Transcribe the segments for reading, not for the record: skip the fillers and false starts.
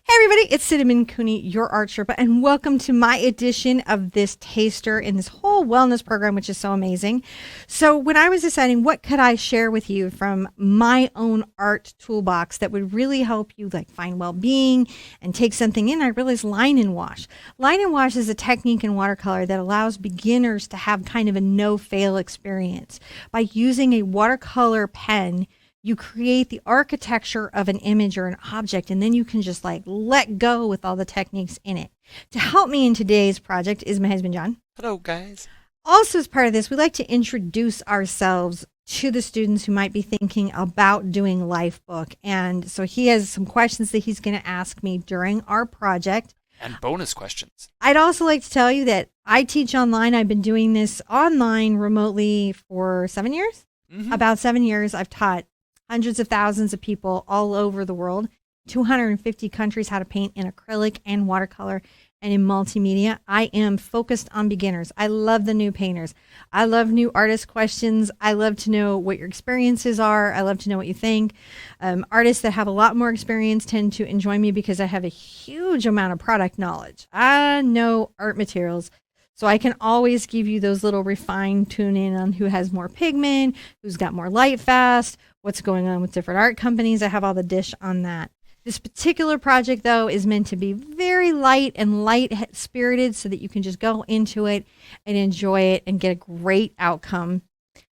Hey everybody, it's Cinnamon Cooney, your art Sherpa, and welcome to my edition of this taster in this whole wellness program, which is so amazing. So when I was deciding what could I share with you from my own art toolbox that would really help you find well-being and take something in, I realized line and wash. Line and wash is a technique in watercolor that allows beginners to have kind of a no-fail experience. By using a watercolor pen, you create the architecture of an image or an object, and then you can just let go with all the techniques in it. To help me in today's project is my husband, John. Hello, guys. Also, as part of this, we like to introduce ourselves to the students who might be thinking about doing Lifebook. And so he has some questions that he's going to ask me during our project. And bonus questions. I'd also like to tell you that I teach online. I've been doing this online remotely for 7 years. About 7 years. I've taught hundreds of thousands of people all over the world, 250 countries, how to paint in acrylic and watercolor and in multimedia. I am focused on beginners. I love the new painters. I love new artist questions. I love to know what your experiences are. I love to know what you think. Artists that have a lot more experience tend to enjoy me because I have a huge amount of product knowledge. I know art materials. So I can always give you those little refined tune in on who has more pigment, who's got more light fast, what's going on with different art companies. I have all the dish on that. This particular project, though, is meant to be very light and light spirited so that you can just go into it and enjoy it and get a great outcome.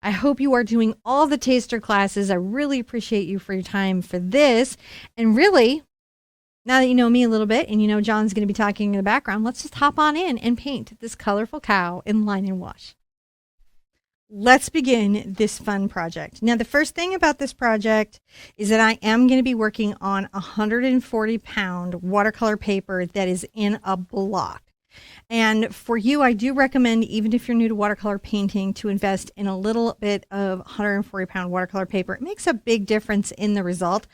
I hope you are doing all the taster classes. I really appreciate you for your time for this. And really, now that you know me a little bit and you know John's going to be talking in the background, let's just hop on in and paint this colorful cow in line and wash. Let's begin this fun project. Now, the first thing about this project is that I am going to be working on 140-pound watercolor paper that is in a block. And for you, I do recommend, even if you're new to watercolor painting, to invest in a little bit of 140-pound watercolor paper. It makes a big difference in the result.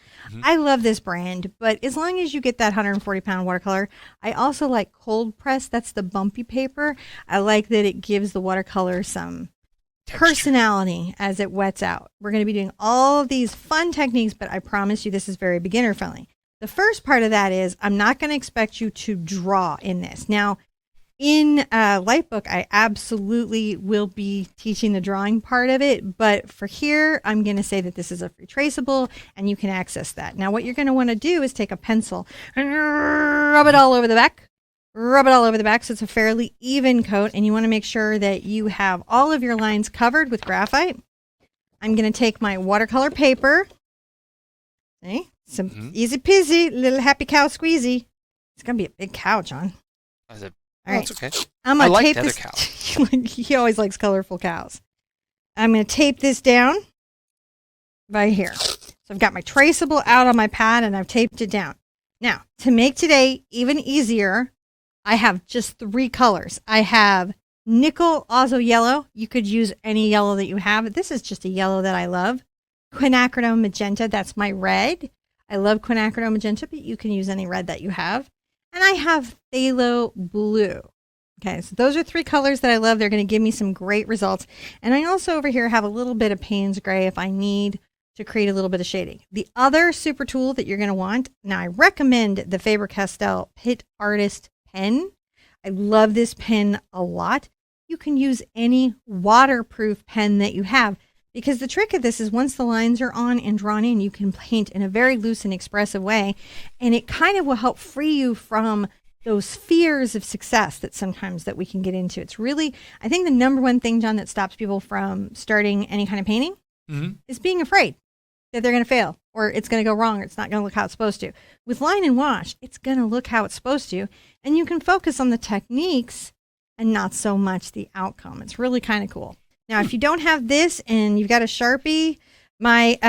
I love this brand, but as long as you get that 140-pound watercolor, I also like cold press. That's the bumpy paper. I like that it gives the watercolor some personality as it wets out. We're going to be doing all of these fun techniques, but I promise you this is very beginner friendly. The first part of that is I'm not going to expect you to draw in this. Now, in Lightbook, I absolutely will be teaching the drawing part of it, but for here, I'm going to say that this is a free traceable and you can access that. Now, what you're going to want to do is take a pencil and rub it all over the back. Rub it all over the back so it's a fairly even coat, and you want to make sure that you have all of your lines covered with graphite. I'm going to take my watercolor paper. See? Some easy peasy, little happy cow squeezy. It's going to be a big cow, John. I said, all right. It's okay. I'm going to like tape the other this. cow. He always likes colorful cows. I'm going to tape this down right here. So I've got my traceable out on my pad and I've taped it down. Now, to make today even easier, I have just 3 colors. I have nickel azo yellow. You could use any yellow that you have. This is just a yellow that I love. Quinacridone magenta. That's my red. I love quinacridone magenta, but you can use any red that you have. And I have phthalo blue. Okay, so those are 3 colors that I love. They're going to give me some great results. And I also over here have a little bit of Payne's gray if I need to create a little bit of shading. The other super tool that you're going to want, now I recommend the Faber-Castell Pit Artist pen. I love this pen a lot. You can use any waterproof pen that you have, because the trick of this is once the lines are on and drawn in, you can paint in a very loose and expressive way, and it kind of will help free you from those fears of success that sometimes that we can get into. It's really, I think the number one thing, John, that stops people from starting any kind of painting is being afraid that they're going to fail, or it's going to go wrong, or it's not going to look how it's supposed to. With line and wash, it's going to look how it's supposed to, and you can focus on the techniques and not so much the outcome. It's really kind of cool. Now, if you don't have this and you've got a Sharpie, my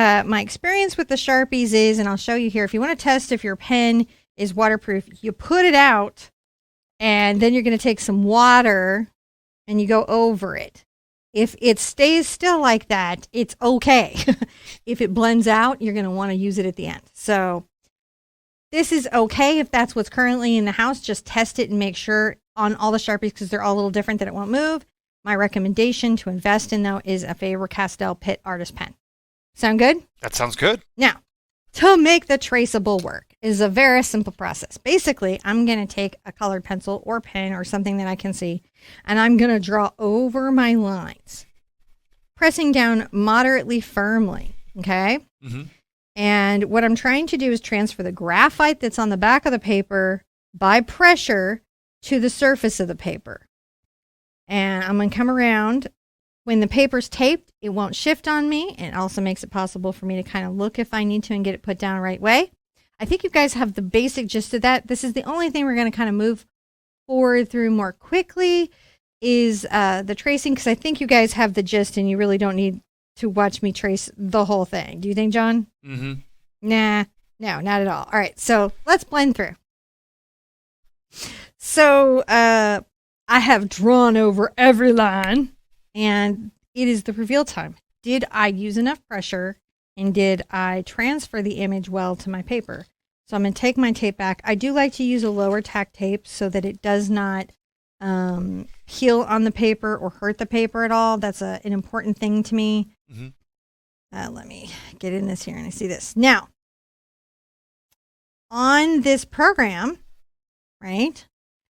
experience with the Sharpies is, and I'll show you here, if you want to test if your pen is waterproof, you put it out, and then you're going to take some water and you go over it. If it stays still like that, it's okay. If it blends out, you're going to want to use it at the end. So this is okay if that's what's currently in the house. Just test it and make sure on all the Sharpies, because they're all a little different, that it won't move. My recommendation to invest in, though, is a Faber-Castell Pit Artist pen. Sound good? That sounds good. Now, to make the traceable work, is a very simple process. Basically, I'm going to take a colored pencil or pen or something that I can see, and I'm going to draw over my lines, pressing down moderately firmly, okay? Mm-hmm. And what I'm trying to do is transfer the graphite that's on the back of the paper by pressure to the surface of the paper. And I'm going to come around. When the paper's taped, it won't shift on me. It also makes it possible for me to kind of look if I need to and get it put down the right way. I think you guys have the basic gist of that. This is the only thing we're going to kind of move forward through more quickly is the tracing, because I think you guys have the gist and you really don't need to watch me trace the whole thing. Do you think, John? Mm-hmm. Nah, no, not at all. All right, so let's blend through. So I have drawn over every line, and it is the reveal time. Did I use enough pressure, and did I transfer the image well to my paper? So I'm going to take my tape back. I do like to use a lower tack tape so that it does not peel on the paper or hurt the paper at all. That's an important thing to me. Mm-hmm. Let me get in this here and I see this. Now, on this program, right,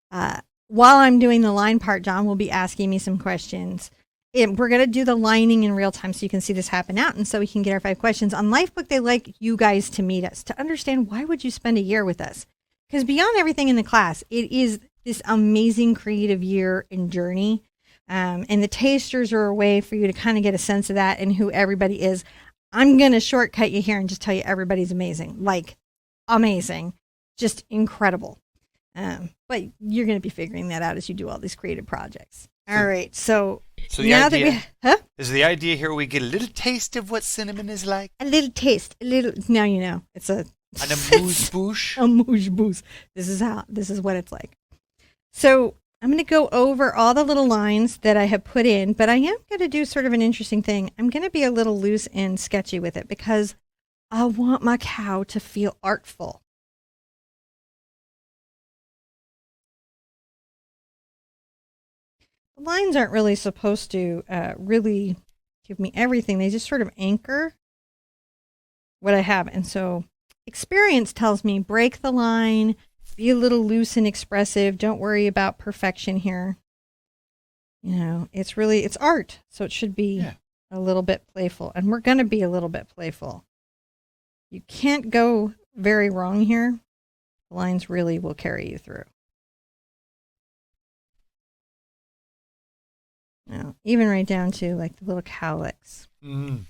while I'm doing the line part, John will be asking me some questions. We're going to do the lining in real time so you can see this happen out and so we can get our 5 questions. On Lifebook, they like you guys to meet us, to understand why would you spend a year with us? Because beyond everything in the class, it is this amazing creative year and journey. And the tasters are a way for you to kind of get a sense of that and who everybody is. I'm going to shortcut you here and just tell you everybody's amazing. Like, amazing. Just incredible. But you're going to be figuring that out as you do all these creative projects. All right. So now that is the idea here we get a little taste of what cinnamon is like? A little taste. A little. Now you know. It's a amuse-bouche. Amuse-bouche. This is what it's like. So I'm going to go over all the little lines that I have put in, but I am going to do sort of an interesting thing. I'm going to be a little loose and sketchy with it because I want my cow to feel artful. The lines aren't really supposed to really give me everything. They just sort of anchor what I have. And so experience tells me break the line, be a little loose and expressive. Don't worry about perfection here. You know, it's art. So it should be a little bit playful. And we're going to be a little bit playful. You can't go very wrong here. The lines really will carry you through. Now, even right down to like the little cowlicks. Mm.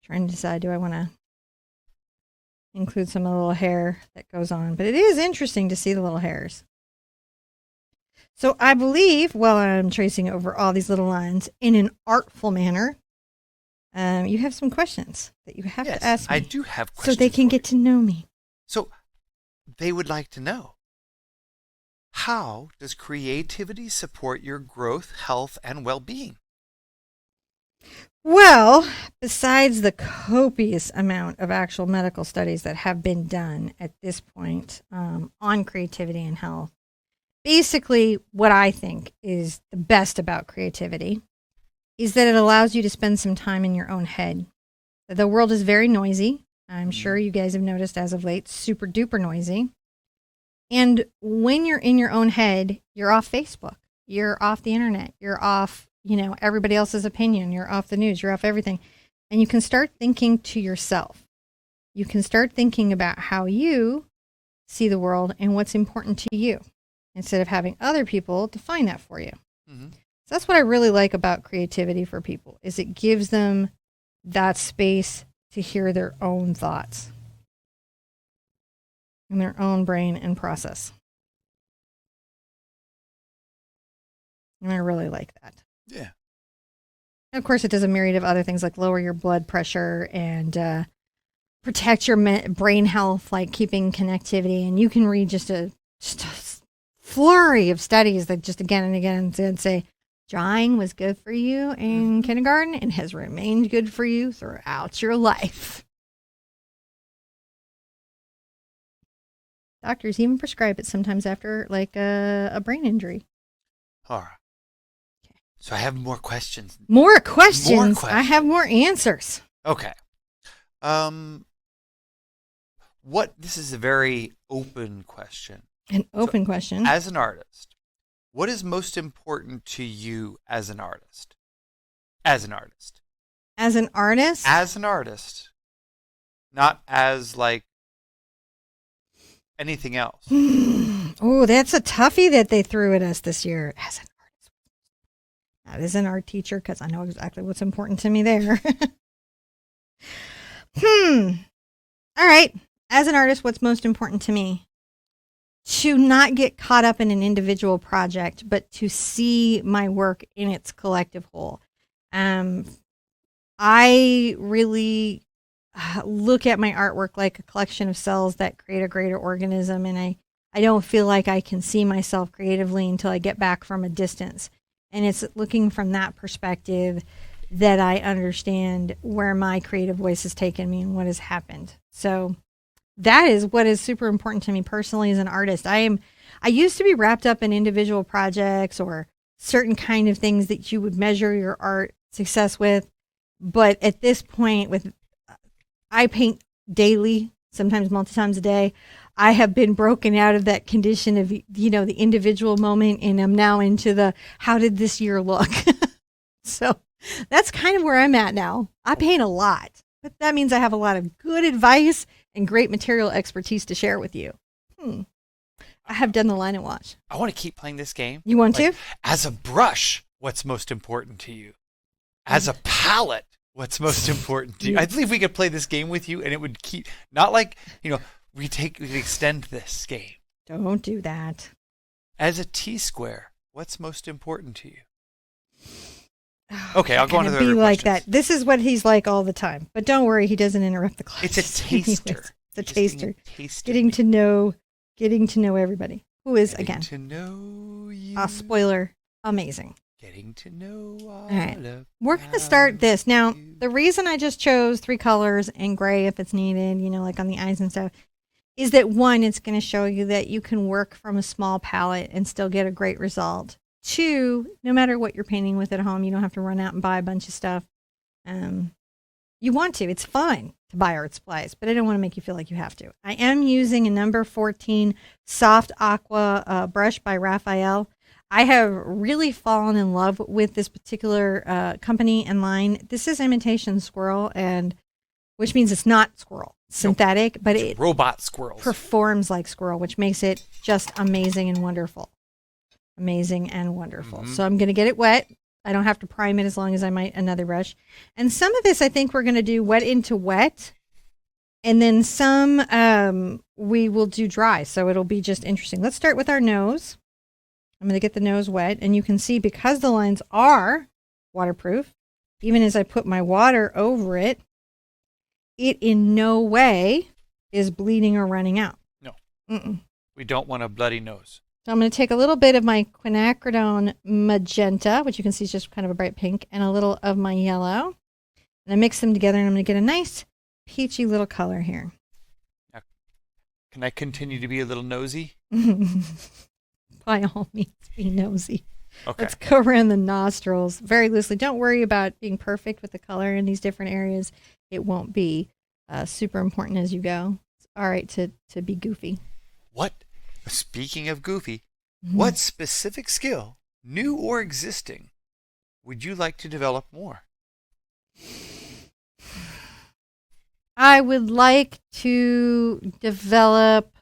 Trying to decide, do I want to include some of the little hair that goes on? But it is interesting to see the little hairs. So I believe, while I'm tracing over all these little lines in an artful manner, you have some questions that you have to ask me. I do have questions. So they can get to know me. So they would like to know, how does creativity support your growth, health, and well-being? Well, besides the copious amount of actual medical studies that have been done at this point on creativity and health, basically what I think is the best about creativity is that it allows you to spend some time in your own head. The world is very noisy. I'm sure you guys have noticed as of late, super duper noisy. And when you're in your own head, you're off Facebook, you're off the internet, you're off, everybody else's opinion, you're off the news, you're off everything. And you can start thinking to yourself. You can start thinking about how you see the world and what's important to you instead of having other people define that for you. Mm-hmm. So that's what I really like about creativity for people, is it gives them that space to hear their own thoughts in their own brain and process. And I really like that. Yeah. And of course, it does a myriad of other things like lower your blood pressure and protect your brain health, like keeping connectivity. And you can read just a flurry of studies that just again and again and say, drawing was good for you in kindergarten and has remained good for you throughout your life. Doctors even prescribe it sometimes after like a brain injury. All right. Okay. So I have more questions. More questions. I have more answers. Okay. This is a very open question. An open question. As an artist, what is most important to you as an artist? As an artist. As an artist? As an artist. Not as like anything else. Oh, that's a toughie that they threw at us this year. As an artist. That is an art teacher because I know exactly what's important to me there. All right. As an artist, what's most important to me? To not get caught up in an individual project, but to see my work in its collective whole. I really look at my artwork like a collection of cells that create a greater organism, and I don't feel like I can see myself creatively until I get back from a distance. And it's looking from that perspective that I understand where my creative voice has taken me and what has happened. So that is what is super important to me personally as an artist. I used to be wrapped up in individual projects or certain kind of things that you would measure your art success with. But at this point, I paint daily, sometimes multiple times a day. I have been broken out of that condition of, the individual moment, and I'm now into the, how did this year look? So that's kind of where I'm at now. I paint a lot, but that means I have a lot of good advice and great material expertise to share with you. I have done the line and watch. I want to keep playing this game. You want to? As a brush, what's most important to you? As a palette, what's most important to you? I believe we could play this game with you, and it would keep, not like, we extend this game. Don't do that. As a T-square, what's most important to you? Okay, I'll go on to the other be like questions. that. This is what he's like all the time. But don't worry, he doesn't interrupt the class. It's a taster. It's a taster. Getting to know everybody. Who is, again, to know you. Spoiler, amazing. Getting to know all right. We're going to start this. Now, the reason I just chose 3 colors and gray if it's needed, like on the eyes and stuff, is that one, it's going to show you that you can work from a small palette and still get a great result. 2, no matter what you're painting with at home, you don't have to run out and buy a bunch of stuff. You want to. It's fun to buy art supplies, but I don't want to make you feel like you have to. I am using a number 14 soft aqua brush by Raphael. I have really fallen in love with this particular company and line. This is imitation squirrel, which means it's not squirrel, synthetic, but it robot squirrels performs like squirrel, which makes it just amazing and wonderful. Amazing and wonderful. Mm-hmm. So I'm going to get it wet. I don't have to prime it as long as I might another brush. And some of this I think we're going to do wet into wet. And then some we will do dry. So it'll be just interesting. Let's start with our nose. I'm going to get the nose wet. And you can see because the lines are waterproof, even as I put my water over it, it in no way is bleeding or running out. No. Mm-mm. We don't want a bloody nose. So I'm going to take a little bit of my quinacridone magenta, which you can see is just kind of a bright pink, and a little of my yellow. And I mix them together, and I'm going to get a nice peachy little color here. Now, can I continue to be a little nosy? By all means, be nosy. Okay. Let's go around the nostrils very loosely. Don't worry about being perfect with the color in these different areas. It won't be super important as you go. It's all right to be goofy. What? Speaking of goofy, what specific skill, new or existing, would you like to develop more? I would like to develop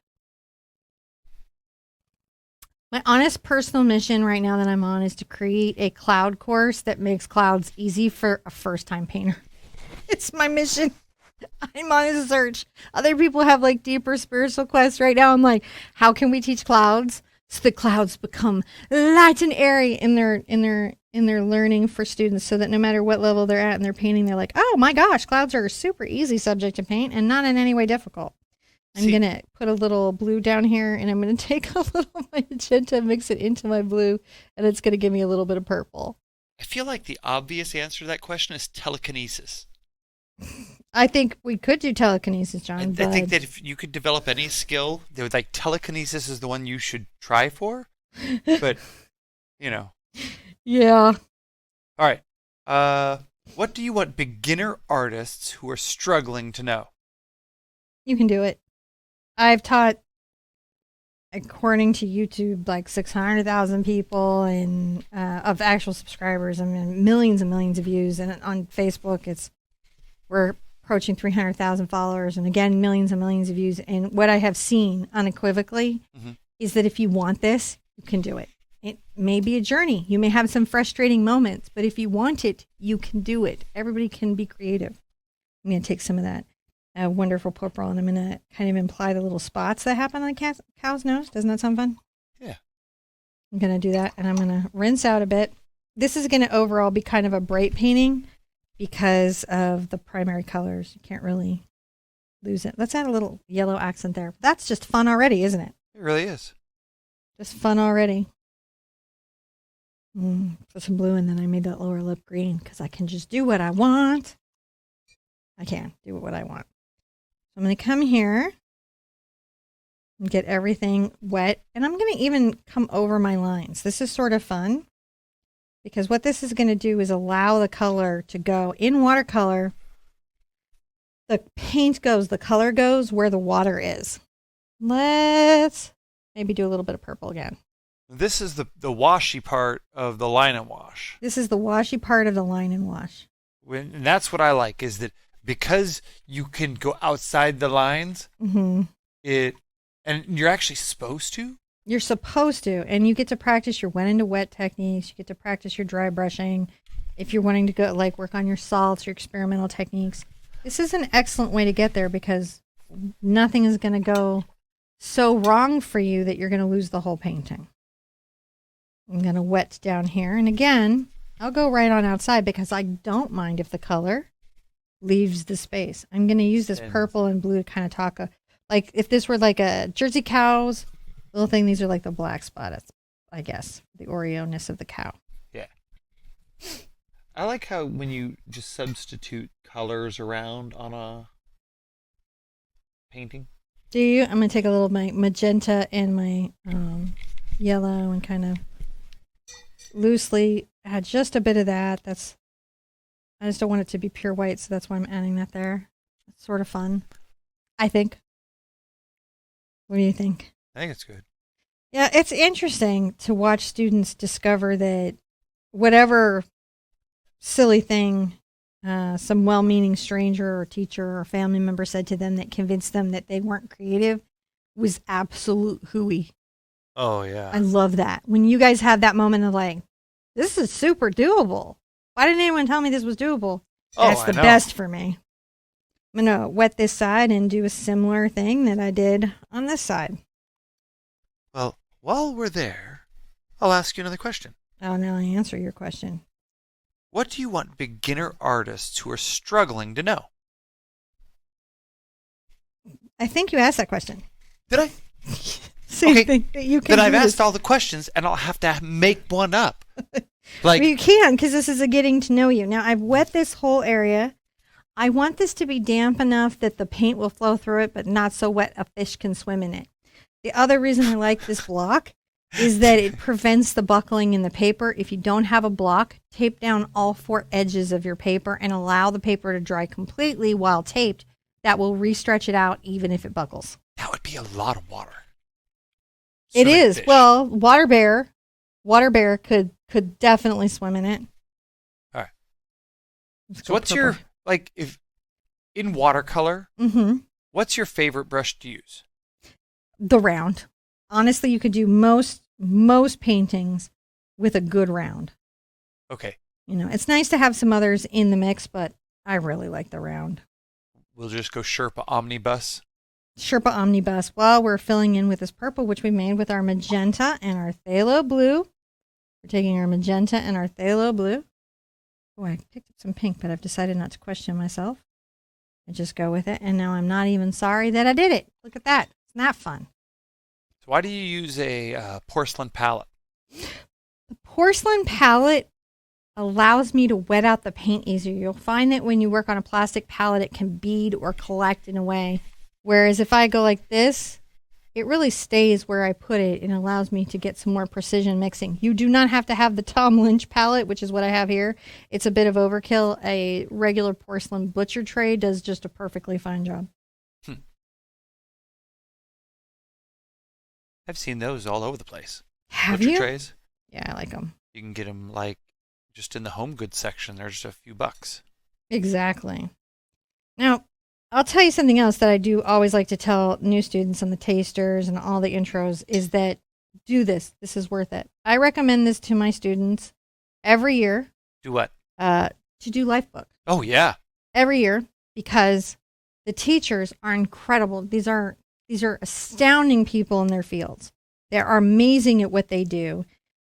my honest personal mission right now that I'm on is to create a cloud course that makes clouds easy for a first-time painter. It's my mission. I'm on a search. Other people have like deeper spiritual quests right now. I'm like, how can we teach clouds so the clouds become light and airy in their learning for students, so that no matter what level they're at in their painting, they're like, oh my gosh, clouds are a super easy subject to paint and not in any way difficult. I'm going to put a little blue down here, and I'm going to take a little of my magenta, mix it into my blue, and it's going to give me a little bit of purple. I feel like the obvious answer to that question is telekinesis. I think we could do telekinesis, John. I think that if you could develop any skill, they would telekinesis is the one you should try for. But, Yeah. All right. What do you want beginner artists who are struggling to know? You can do it. I've taught, according to YouTube, like 600,000 people and of actual subscribers. I mean, millions and millions of views. And on Facebook, we're approaching 300,000 followers, and again, millions and millions of views. And what I have seen unequivocally is that if you want this, you can do it. It may be a journey. You may have some frustrating moments, but if you want it, you can do it. Everybody can be creative. I'm going to take some of that wonderful purple, and I'm going to kind of imply the little spots that happen on the cow's nose. Doesn't that sound fun? Yeah. I'm going to do that, and I'm going to rinse out a bit. This is going to overall be kind of a bright painting because of the primary colors. You can't really lose it. Let's add a little yellow accent there. That's just fun already, isn't it? It really is. Just fun already. Put some blue, and then I made that lower lip green because I can just do what I want. I can do what I want. So I'm going to come here and get everything wet. And I'm going to even come over my lines. This is sort of fun because what this is going to do is allow the color to go. In watercolor, the paint goes, the color goes where the water is. Let's maybe do a little bit of purple again. This is the washy part of the line and wash. This is the washy part of the line and wash. And that's what I like, is that because you can go outside the lines, and you're actually supposed to. You're supposed to, and you get to practice your wet into wet techniques. You get to practice your dry brushing. If you're wanting to go like work on your salts, your experimental techniques, this is an excellent way to get there because nothing is going to go so wrong for you that you're going to lose the whole painting. I'm going to wet down here, and again, I'll go right on outside because I don't mind if the color leaves the space. I'm going to use this purple and blue to kind of talk. Like if this were like a Jersey cow's little thing, these are like the black spot, I guess, the Oreo-ness of the cow. Yeah. I like how when you just substitute colors around on a painting. Do you? I'm going to take a little of my magenta and my yellow and kind of loosely add just a bit of that. I just don't want it to be pure white, so that's why I'm adding that there. It's sort of fun, I think. What do you think? I think it's good. Yeah, it's interesting to watch students discover that whatever silly thing some well-meaning stranger or teacher or family member said to them that convinced them that they weren't creative was absolute hooey. Oh, yeah. I love that. When you guys had that moment of like, this is super doable. Why didn't anyone tell me this was doable? That's the best for me. I'm going to wet this side and do a similar thing that I did on this side. Well, while we're there, I'll ask you another question. Oh, now I answer your question. What do you want beginner artists who are struggling to know? I think you asked that question. Did I? Same thing that you can. Then I've asked all the questions, and I'll have to make one up. Like well, you can, because this is a getting to know you. Now I've wet this whole area. I want this to be damp enough that the paint will flow through it, but not so wet a fish can swim in it. The other reason I like this block is that it prevents the buckling in the paper. If you don't have a block, tape down all four edges of your paper and allow the paper to dry completely while taped. That will re-stretch it out even if it buckles. That would be a lot of water. It is. Fish. Well, water bear could definitely swim in it. All right. So what's your, like, if in watercolor, what's your favorite brush to use? The round. Honestly, you could do most paintings with a good round. Okay. You know, it's nice to have some others in the mix, but I really like the round. We'll just go Sherpa Omnibus. Sherpa Omnibus. While we're filling in with this purple, which we made with our magenta and our phthalo blue. We're taking our magenta and our phthalo blue. Oh, I picked up some pink, but I've decided not to question myself. I just go with it, and now I'm not even sorry that I did it. Look at that. Isn't that fun? So why do you use a porcelain palette? The porcelain palette allows me to wet out the paint easier. You'll find that when you work on a plastic palette, it can bead or collect in a way. Whereas if I go like this, it really stays where I put it and allows me to get some more precision mixing. You do not have to have the Tom Lynch palette, which is what I have here. It's a bit of overkill. A regular porcelain butcher tray does just a perfectly fine job. I've seen those all over the place. Have Butcher you? trays. Yeah, I like them. You can get them like just in the home goods section. They're just a few bucks. Exactly. Now, I'll tell you something else that I do always like to tell new students and the tasters and all the intros is that do this. This is worth it. I recommend this to my students every year. Do what? To do life book. Oh, yeah. Every year, because the teachers are incredible. These are astounding people in their fields. They are amazing at what they do,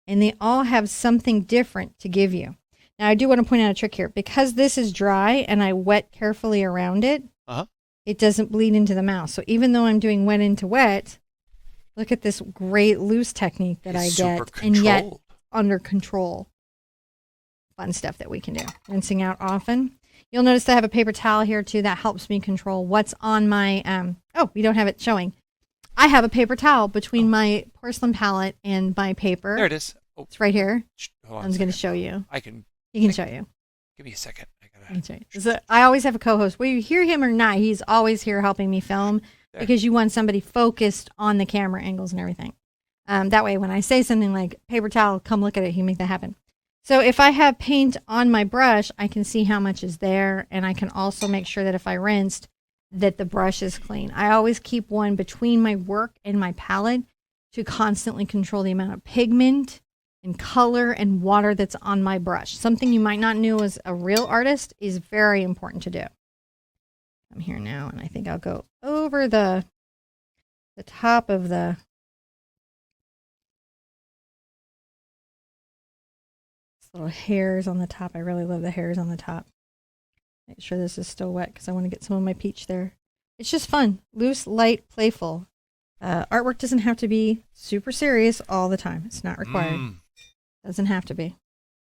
and they all have something different to give you. Now, I do want to point out a trick here. Because this is dry and I wet carefully around it, it doesn't bleed into the mouth. So even though I'm doing wet into wet, look at this great loose technique that I get, and yet under control. Fun stuff that we can do. Rinsing out often. You'll notice I have a paper towel here too that helps me control what's on my, we don't have it showing. I have a paper towel between my porcelain palette and my paper. There it is. Oh. It's right here. Hold on I'm going to show you. He can show you. Give me a second. I always have a co-host. Whether you hear him or not, he's always here helping me film because you want somebody focused on the camera angles and everything. That way, when I say something like paper towel, come look at it, he can make that happen. So if I have paint on my brush, I can see how much is there, and I can also make sure that if I rinsed, that the brush is clean. I always keep one between my work and my palette to constantly control the amount of pigment and color and water that's on my brush. Something you might not know as a real artist is very important to do. I'm here now, and I think I'll go over the top of the little hairs on the top. I really love the hairs on the top. Make sure this is still wet because I want to get some of my peach there. It's just fun. Loose, light, playful. Artwork doesn't have to be super serious all the time. It's not required. Doesn't have to be.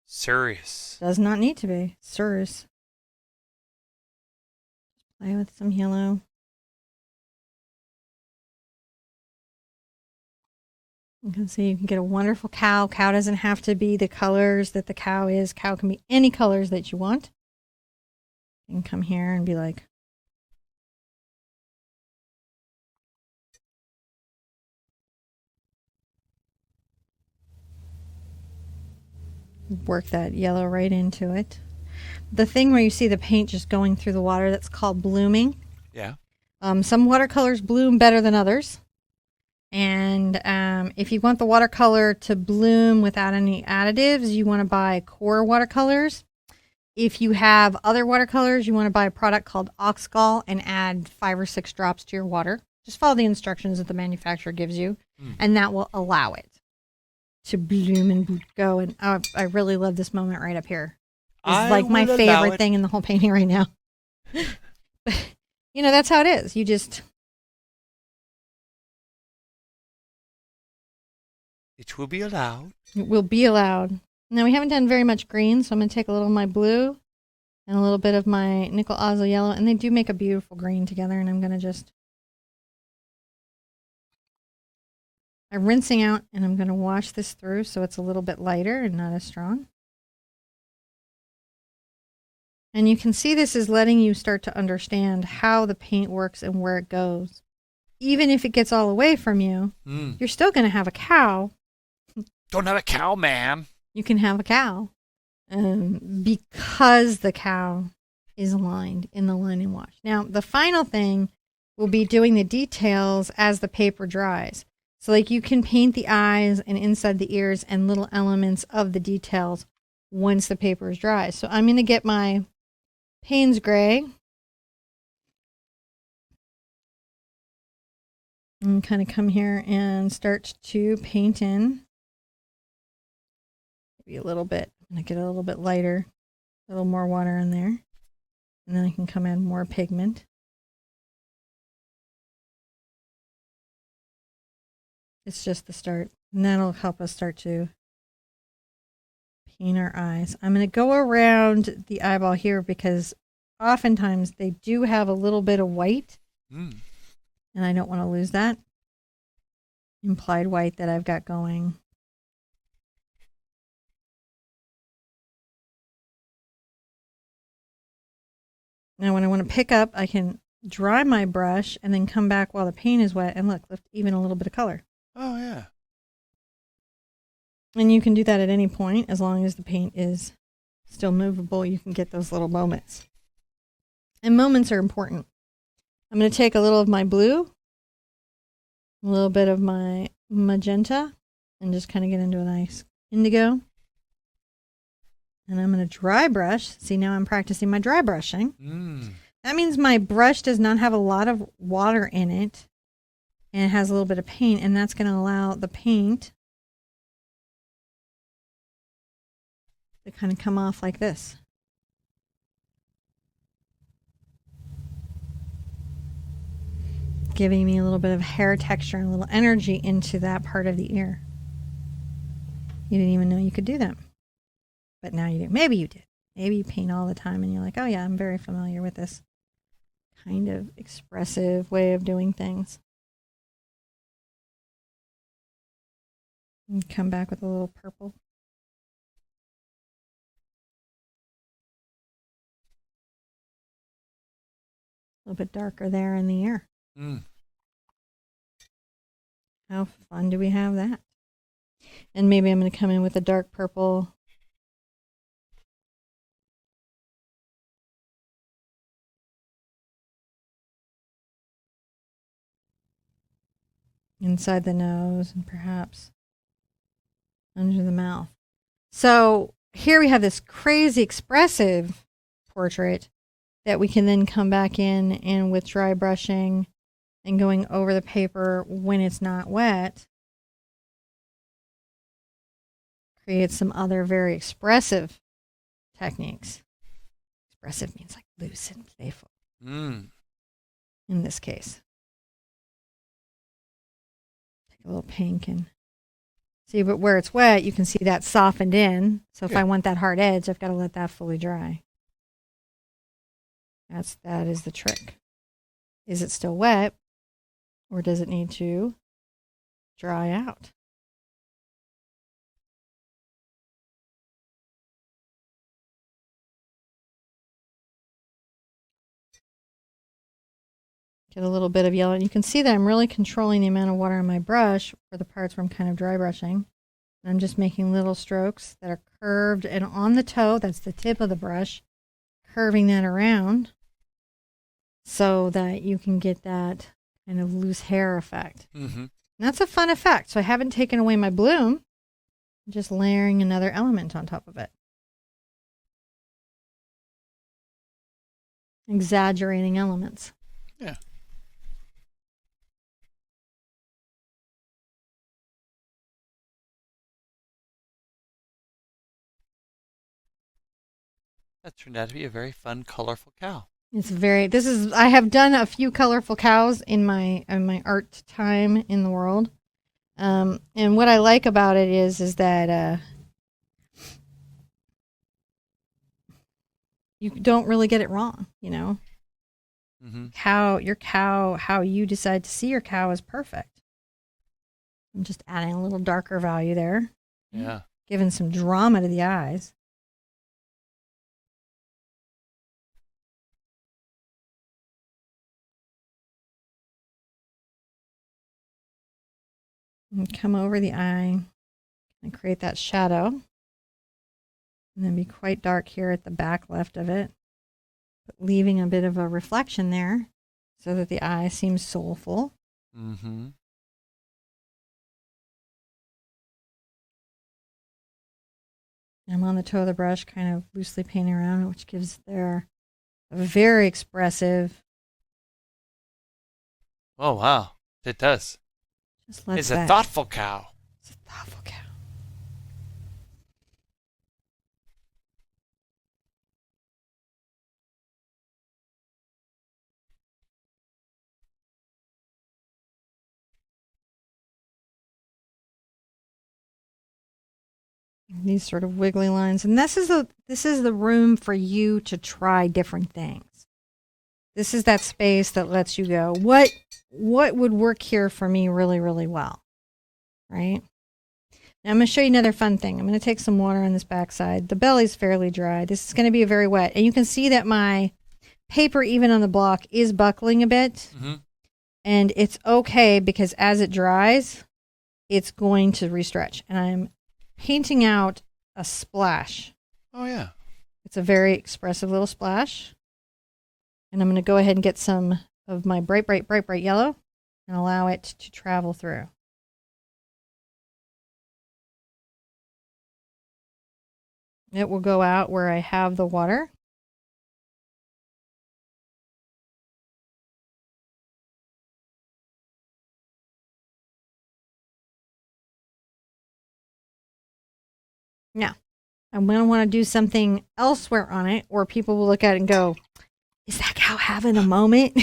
Serious. Does not need to be. Serious. Play with some yellow. You can see you can get a wonderful cow. Cow doesn't have to be the colors that the cow is. Cow can be any colors that you want. You can come here and be like, work that yellow right into it. The thing where you see the paint just going through the water, that's called blooming. Yeah. Some watercolors bloom better than others. And if you want the watercolor to bloom without any additives, you want to buy Core watercolors. If you have other watercolors, you want to buy a product called Oxgall and add 5 or 6 drops to your water. Just follow the instructions that the manufacturer gives you, and that will allow it to bloom and go. And I really love this moment right up here. It's like my favorite thing in the whole painting right now. You know, that's how it is. You just... It will be allowed. It will be allowed. Now, we haven't done very much green, so I'm going to take a little of my blue and a little bit of my nickel azo yellow, and they do make a beautiful green together, and I'm going to just... I'm rinsing out, and I'm going to wash this through so it's a little bit lighter and not as strong. And you can see this is letting you start to understand how the paint works and where it goes. Even if it gets all away from you, you're still going to have a cow. Don't have a cow, ma'am. You can have a cow because the cow is lined in the line and wash. Now, the final thing will be doing the details as the paper dries. So like you can paint the eyes and inside the ears and little elements of the details once the paper is dry. So I'm going to get my Payne's Gray and kind of come here and start to paint in. Maybe a little bit. I'm going to get a little bit lighter, a little more water in there. And then I can come add more pigment. It's just the start. And that'll help us start to paint our eyes. I'm going to go around the eyeball here because oftentimes they do have a little bit of white. And I don't want to lose that implied white that I've got going. Now when I want to pick up, I can dry my brush and then come back while the paint is wet and look, lift even a little bit of color. Oh, yeah. And you can do that at any point as long as the paint is still movable. You can get those little moments. And moments are important. I'm going to take a little of my blue, a little bit of my magenta, and just kind of get into a nice indigo. And I'm going to dry brush. See, now I'm practicing my dry brushing. That means my brush does not have a lot of water in it, and it has a little bit of paint, and that's going to allow the paint to kind of come off like this. Giving me a little bit of hair texture and a little energy into that part of the ear. You didn't even know you could do that. But now you do. Maybe you did. Maybe you paint all the time and you're like, oh yeah, I'm very familiar with this kind of expressive way of doing things. And come back with a little purple. A little bit darker there in the ear. How fun do we have that? And maybe I'm going to come in with a dark purple. Inside the nose and perhaps under the mouth. So here we have this crazy expressive portrait that we can then come back in and with dry brushing and going over the paper when it's not wet, create some other very expressive techniques. Expressive means like loose and playful. In this case. Take a little pink and see, but where it's wet, you can see that softened in. So if I want that hard edge, I've got to let that fully dry. That is the trick. Is it still wet? Or does it need to dry out? Get a little bit of yellow. And you can see that I'm really controlling the amount of water on my brush for the parts where I'm kind of dry brushing. And I'm just making little strokes that are curved and on the toe. That's the tip of the brush. Curving that around so that you can get that kind of loose hair effect. And that's a fun effect. So I haven't taken away my bloom. I'm just layering another element on top of it. Exaggerating elements. Yeah. That turned out to be a very fun, colorful cow. I have done a few colorful cows in my art time in the world. And what I like about it is that you don't really get it wrong, you know. How you decide to see your cow is perfect. I'm just adding a little darker value there. Yeah. Giving some drama to the eyes. And come over the eye and create that shadow. And then be quite dark here at the back left of it, but leaving a bit of a reflection there so that the eye seems soulful. I'm on the toe of the brush, kind of loosely painting around it, which gives there a very expressive. Oh, wow. It does. It's a thoughtful cow. It's a thoughtful cow. These sort of wiggly lines, and this is the room for you to try different things. This is that space that lets you go, what would work here for me really, really well, right? Now I'm going to show you another fun thing. I'm going to take some water on this backside. The belly's fairly dry. This is going to be very wet, and you can see that my paper, even on the block, is buckling a bit, and it's okay because as it dries, it's going to restretch. And I'm painting out a splash. Oh, yeah. It's a very expressive little splash. And I'm going to go ahead and get some of my bright yellow and allow it to travel through. It will go out where I have the water. Now, I'm going to want to do something elsewhere on it, or people will look at it and go, is that cow having a moment?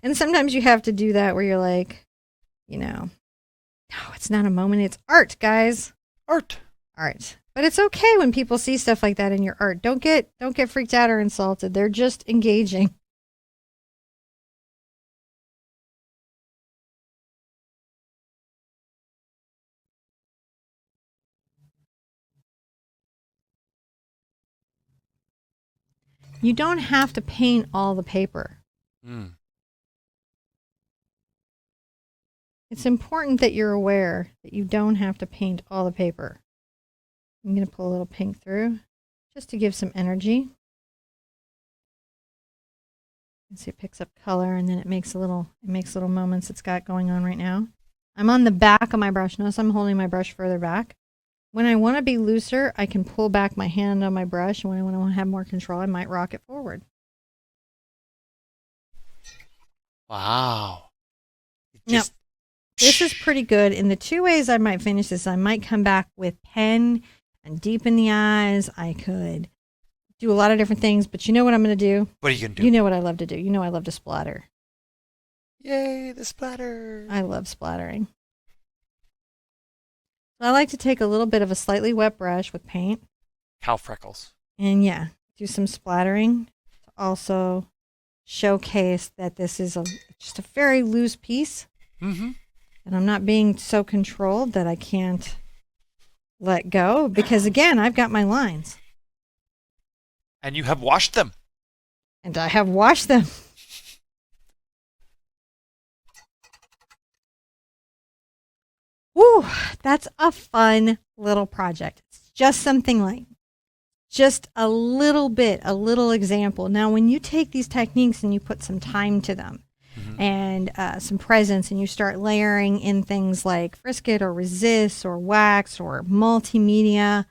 And sometimes you have to do that where you're like, no, it's not a moment. It's art, guys. Art. But it's okay when people see stuff like that in your art. Don't get freaked out or insulted. They're just engaging. You don't have to paint all the paper. It's important that you're aware that you don't have to paint all the paper. I'm going to pull a little pink through just to give some energy. And see, it picks up color, and then it makes little moments it's got going on right now. I'm on the back of my brush. Notice I'm holding my brush further back. When I want to be looser, I can pull back my hand on my brush, and when I want to have more control, I might rock it forward. Wow. Now, this is pretty good. In the two ways I might finish this, I might come back with pen and deepen the eyes. I could do a lot of different things, but you know what I'm going to do? What are you going to do? You know what I love to do. You know I love to splatter. Yay, the splatter. I love splattering. So I like to take a little bit of a slightly wet brush with paint. Cow freckles. And do some splattering to also showcase that this is just a very loose piece. Mm-hmm. And I'm not being so controlled that I can't let go because, again, I've got my lines. And you have washed them. And I have washed them. Woo, that's a fun little project. It's just something like just a little example. Now, when you take these techniques and you put some time to them, and some presence, and you start layering in things like Frisket or Resist or Wax or multimedia,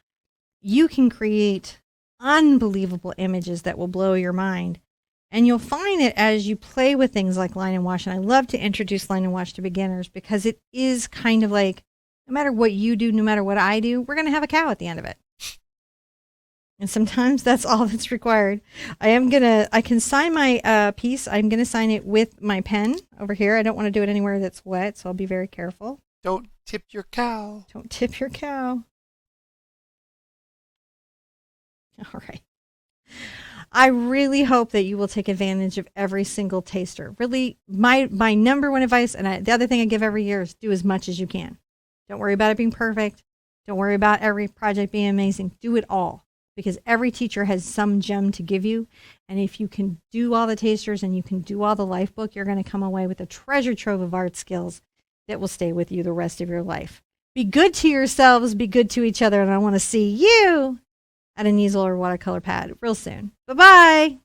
you can create unbelievable images that will blow your mind. And you'll find it as you play with things like line and wash. And I love to introduce line and wash to beginners because it is kind of like, no matter what you do, no matter what I do, we're going to have a cow at the end of it. And sometimes that's all that's required. I can sign my piece. I'm going to sign it with my pen over here. I don't want to do it anywhere that's wet, so I'll be very careful. Don't tip your cow. Don't tip your cow. All right. I really hope that you will take advantage of every single taster. Really, my number one advice, and the other thing I give every year is do as much as you can. Don't worry about it being perfect. Don't worry about every project being amazing. Do it all. Because every teacher has some gem to give you. And if you can do all the tasters and you can do all the life book, you're going to come away with a treasure trove of art skills that will stay with you the rest of your life. Be good to yourselves, be good to each other, and I want to see you at an easel or watercolor pad real soon. Bye-bye.